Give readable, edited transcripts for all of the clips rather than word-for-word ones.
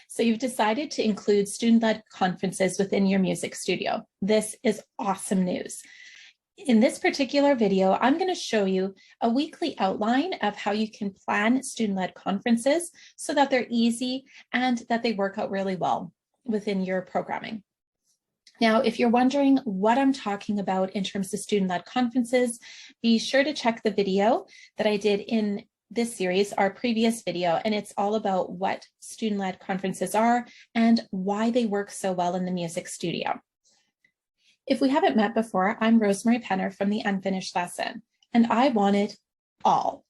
So you've decided to include student-led conferences within your music studio. This is awesome news. In this particular video, I'm going to show you a weekly outline of how you can plan student-led conferences so that they're easy and that they work out really well within your programming. Now, if you're wondering what I'm talking about in terms of student-led conferences, be sure to check the video that I did in this series, our previous video, and it's all about what student-led conferences are and why they work so well in the music studio. If we haven't met before, I'm Rosemarie Penner from the Unfinished Lesson, and I want it all.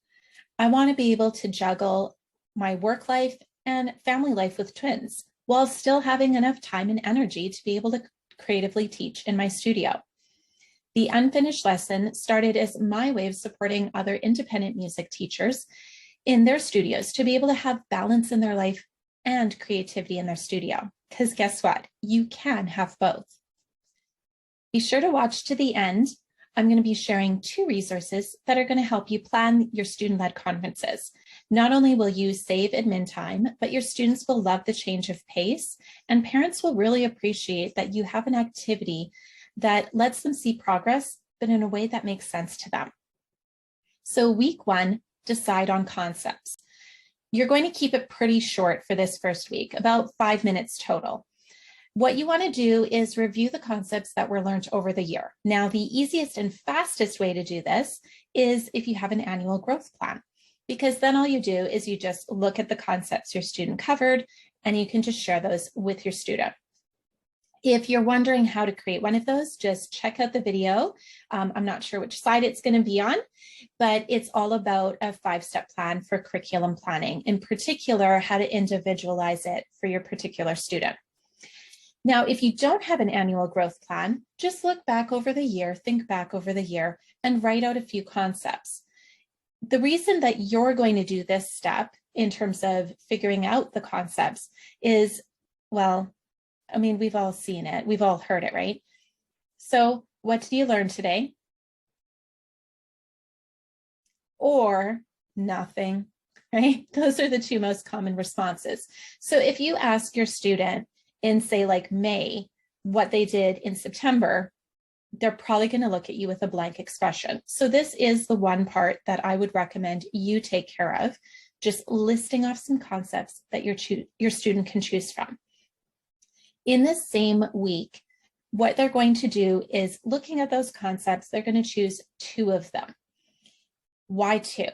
I want to be able to juggle my work life and family life with twins while still having enough time and energy to be able to creatively teach in my studio. The Unfinished Lesson started as my way of supporting other independent music teachers in their studios to be able to have balance in their life and creativity in their studio. Because guess what? You can have both. Be sure to watch to the end. I'm going to be sharing 2 resources that are going to help you plan your student-led conferences. Not only will you save admin time, but your students will love the change of pace, and parents will really appreciate that you have an activity that lets them see progress, but in a way that makes sense to them. So week 1, decide on concepts. You're going to keep it pretty short for this first week, about 5 minutes total. What you want to do is review the concepts that were learned over the year. Now, the easiest and fastest way to do this is if you have an annual growth plan, because then all you do is you just look at the concepts your student covered and you can just share those with your student. If you're wondering how to create one of those, just check out the video. I'm not sure which slide it's going to be on, but it's all about a 5-step plan for curriculum planning, in particular, how to individualize it for your particular student. Now, if you don't have an annual growth plan, just look back over the year, think back over the year, and write out a few concepts. The reason that you're going to do this step in terms of figuring out the concepts is, well, I mean, we've all seen it. We've all heard it, right? So what did you learn today? Or nothing, right? Those are the 2 most common responses. So if you ask your student in, say, like May, what they did in September, they're probably going to look at you with a blank expression. So this is the one part that I would recommend you take care of, just listing off some concepts that your student can choose from. In this same week, what they're going to do is, looking at those concepts, they're going to choose 2 of them. Why 2?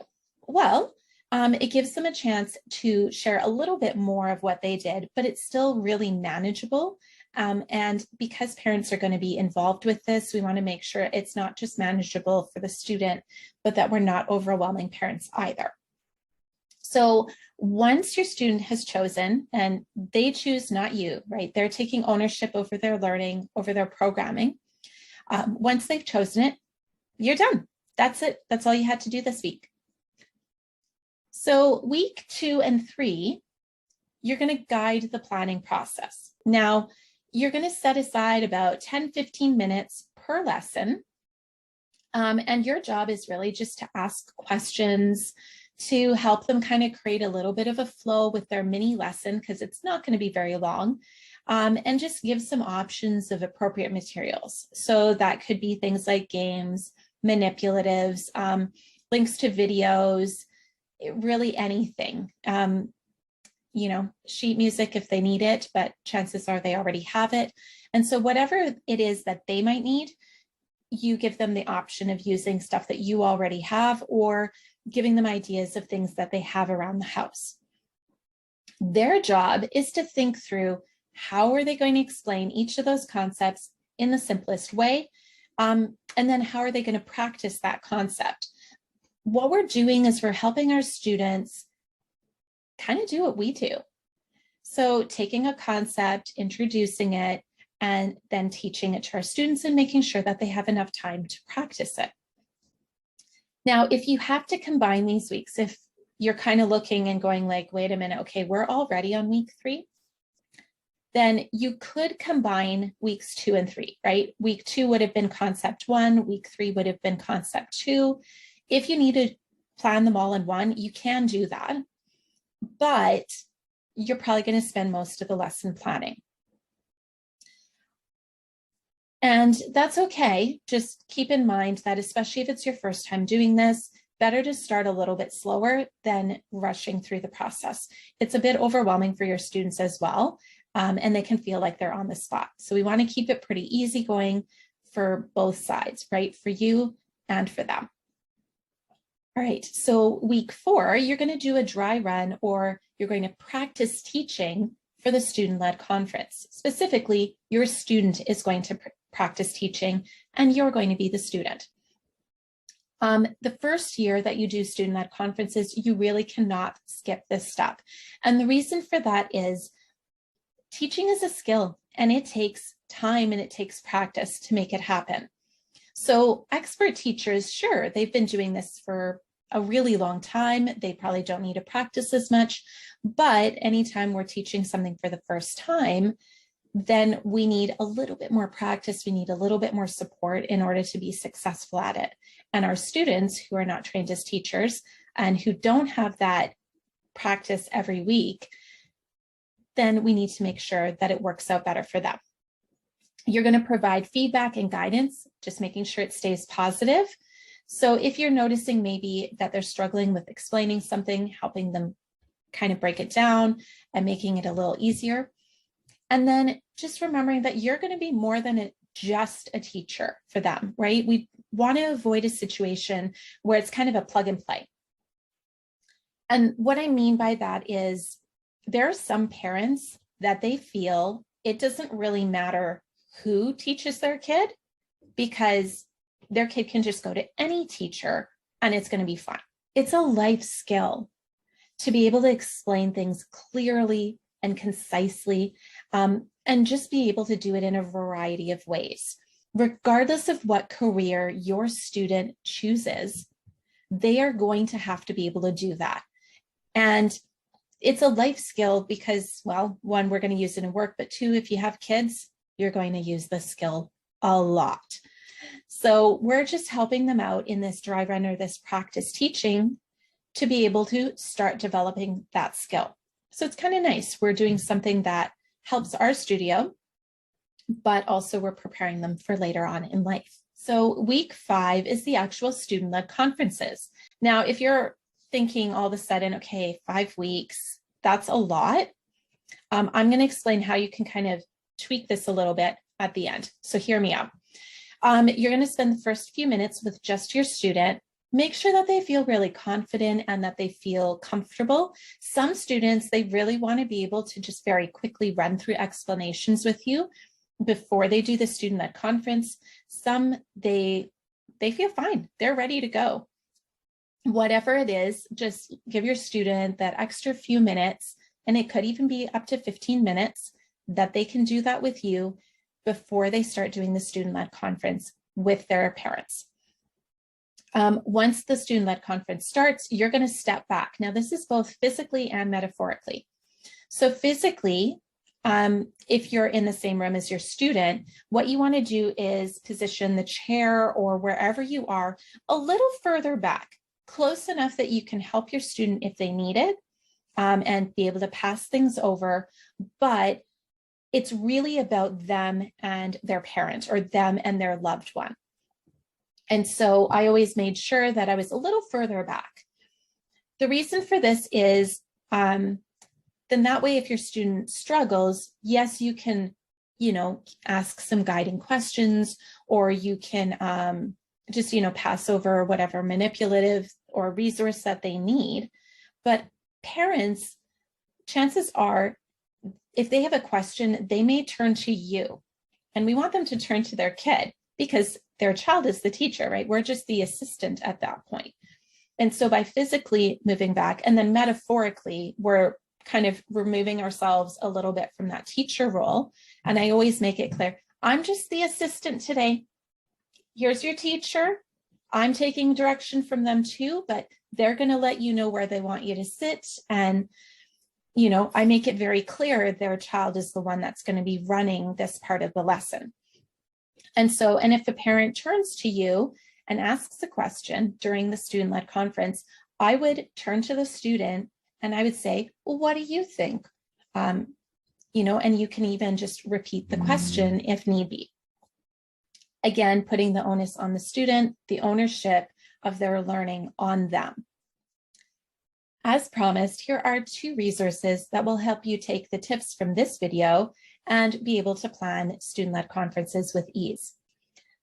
Well, it gives them a chance to share a little bit more of what they did, but it's still really manageable. And because parents are going to be involved with this, we want to make sure it's not just manageable for the student, but that we're not overwhelming parents either. So once your student has chosen, and they choose, not you, right? They're taking ownership over their learning, over their programming. Once they've chosen it, you're done. That's it. That's all you had to do this week. So week 2 and 3, you're going to guide the planning process. Now, you're going to set aside about 10-15 minutes per lesson. And your job is really just to ask questions to help them kind of create a little bit of a flow with their mini lesson, because it's not going to be very long, and just give some options of appropriate materials. So that could be things like games, manipulatives, links to videos, really anything. You know, sheet music if they need it, but chances are they already have it. And so whatever it is that they might need, you give them the option of using stuff that you already have, or giving them ideas of things that they have around the house. Their job is to think through, how are they going to explain each of those concepts in the simplest way? And then how are they going to practice that concept? What we're doing is we're helping our students kind of do what we do. So taking a concept, introducing it, and then teaching it to our students and making sure that they have enough time to practice it. Now, if you have to combine these weeks, if you're kind of looking and going like, wait a minute, okay, we're already on week 3, then you could combine weeks 2 and 3, right? Week 2 would have been concept 1, week 3 would have been concept 2. If you need to plan them all in one, you can do that. But you're probably going to spend most of the lesson planning. And that's okay. Just keep in mind that especially if it's your first time doing this, better to start a little bit slower than rushing through the process. It's a bit overwhelming for your students as well, and they can feel like they're on the spot. So we want to keep it pretty easygoing for both sides, right? For you and for them. All right, so week 4, you're going to do a dry run, or you're going to practice teaching for the student-led conference. Specifically, your student is going to practice teaching and you're going to be the student. The first year that you do student-led conferences, you really cannot skip this step. And the reason for that is teaching is a skill and it takes time and it takes practice to make it happen. So expert teachers, sure, they've been doing this for a really long time. They probably don't need to practice as much, but anytime we're teaching something for the first time, then we need a little bit more practice. We need a little bit more support in order to be successful at it. And our students who are not trained as teachers and who don't have that practice every week, then we need to make sure that it works out better for them. You're going to provide feedback and guidance, just making sure it stays positive. So if you're noticing maybe that they're struggling with explaining something, helping them kind of break it down and making it a little easier. And then just remembering that you're going to be more than just a teacher for them, right? We want to avoid a situation where it's kind of a plug and play. And what I mean by that is there are some parents that they feel it doesn't really matter who teaches their kid because their kid can just go to any teacher and it's going to be fine. It's a life skill to be able to explain things clearly and concisely, and just be able to do it in a variety of ways. Regardless of what career your student chooses, they are going to have to be able to do that. And it's a life skill because, well, one, we're going to use it in work, but 2, if you have kids, you're going to use this skill a lot. So we're just helping them out in this dry run or this practice teaching to be able to start developing that skill. So it's kind of nice. We're doing something that helps our studio, but also we're preparing them for later on in life. So week 5 is the actual student-led conferences. Now, if you're thinking all of a sudden, okay, 5 weeks, that's a lot. I'm going to explain how you can kind of tweak this a little bit at the end. So hear me out. You're going to spend the first few minutes with just your student. Make sure that they feel really confident and that they feel comfortable. Some students, they really want to be able to just very quickly run through explanations with you before they do the student-led conference. Some, they feel fine. They're ready to go. Whatever it is, just give your student that extra few minutes, and it could even be up to 15 minutes that they can do that with you before they start doing the student-led conference with their parents. Once the student-led conference starts, you're going to step back. Now, this is both physically and metaphorically. So physically, if you're in the same room as your student, what you want to do is position the chair or wherever you are a little further back, close enough that you can help your student if they need it, and be able to pass things over. But it's really about them and their parent, or them and their loved one. And so I always made sure that I was a little further back. The reason for this is, then that way, if your student struggles, yes, you can, ask some guiding questions, or you can just, pass over whatever manipulative or resource that they need. But parents, chances are, if they have a question, they may turn to you. And we want them to turn to their kid because their child is the teacher, right? We're just the assistant at that point. And so by physically moving back, and then metaphorically, we're kind of removing ourselves a little bit from that teacher role. And I always make it clear, I'm just the assistant today. Here's your teacher. I'm taking direction from them too, but they're going to let you know where they want you to sit. And, I make it very clear their child is the one that's going to be running this part of the lesson. And if a parent turns to you and asks a question during the student-led conference, I would turn to the student and I would say, well, what do you think? And you can even just repeat the question if need be. Again, putting the onus on the student, the ownership of their learning on them. As promised, here are 2 resources that will help you take the tips from this video and be able to plan student-led conferences with ease.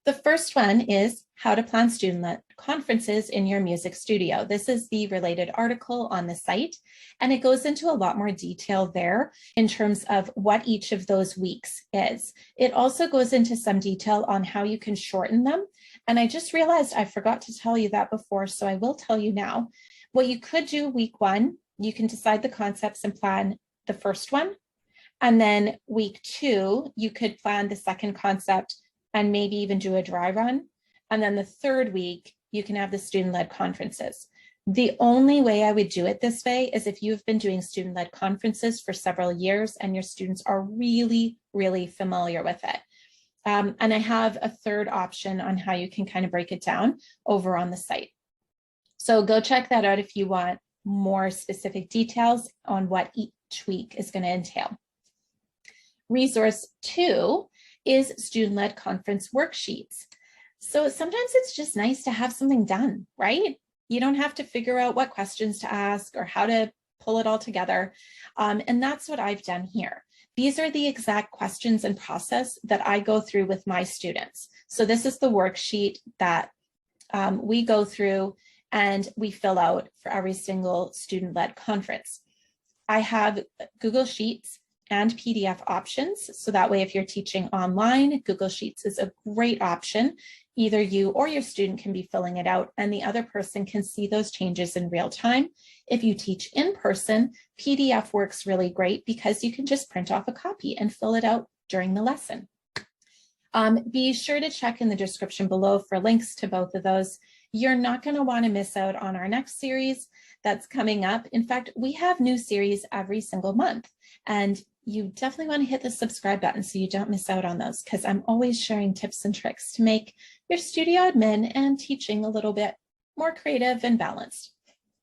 The first one is how to plan student-led conferences in your music studio. This is the related article on the site, and it goes into a lot more detail there in terms of what each of those weeks is. It also goes into some detail on how you can shorten them. And I just realized I forgot to tell you that before, so I will tell you now. What you could do week 1, you can decide the concepts and plan the first one. And then week 2, you could plan the second concept and maybe even do a dry run. And then the third week, you can have the student-led conferences. The only way I would do it this way is if you've been doing student-led conferences for several years and your students are really, really familiar with it. And I have a third option on how you can kind of break it down over on the site. So go check that out if you want more specific details on what each week is going to entail. Resource 2 is student-led conference worksheets. So sometimes it's just nice to have something done, right? You don't have to figure out what questions to ask or how to pull it all together. And that's what I've done here. These are the exact questions and process that I go through with my students. So this is the worksheet that we go through and we fill out for every single student-led conference. I have Google Sheets and PDF options. So that way, if you're teaching online, Google Sheets is a great option. Either you or your student can be filling it out and the other person can see those changes in real time. If you teach in person, PDF works really great because you can just print off a copy and fill it out during the lesson. Be sure to check in the description below for links to both of those. You're not going to want to miss out on our next series that's coming up. In fact, we have new series every single month, and you definitely want to hit the subscribe button so you don't miss out on those, because I'm always sharing tips and tricks to make your studio admin and teaching a little bit more creative and balanced.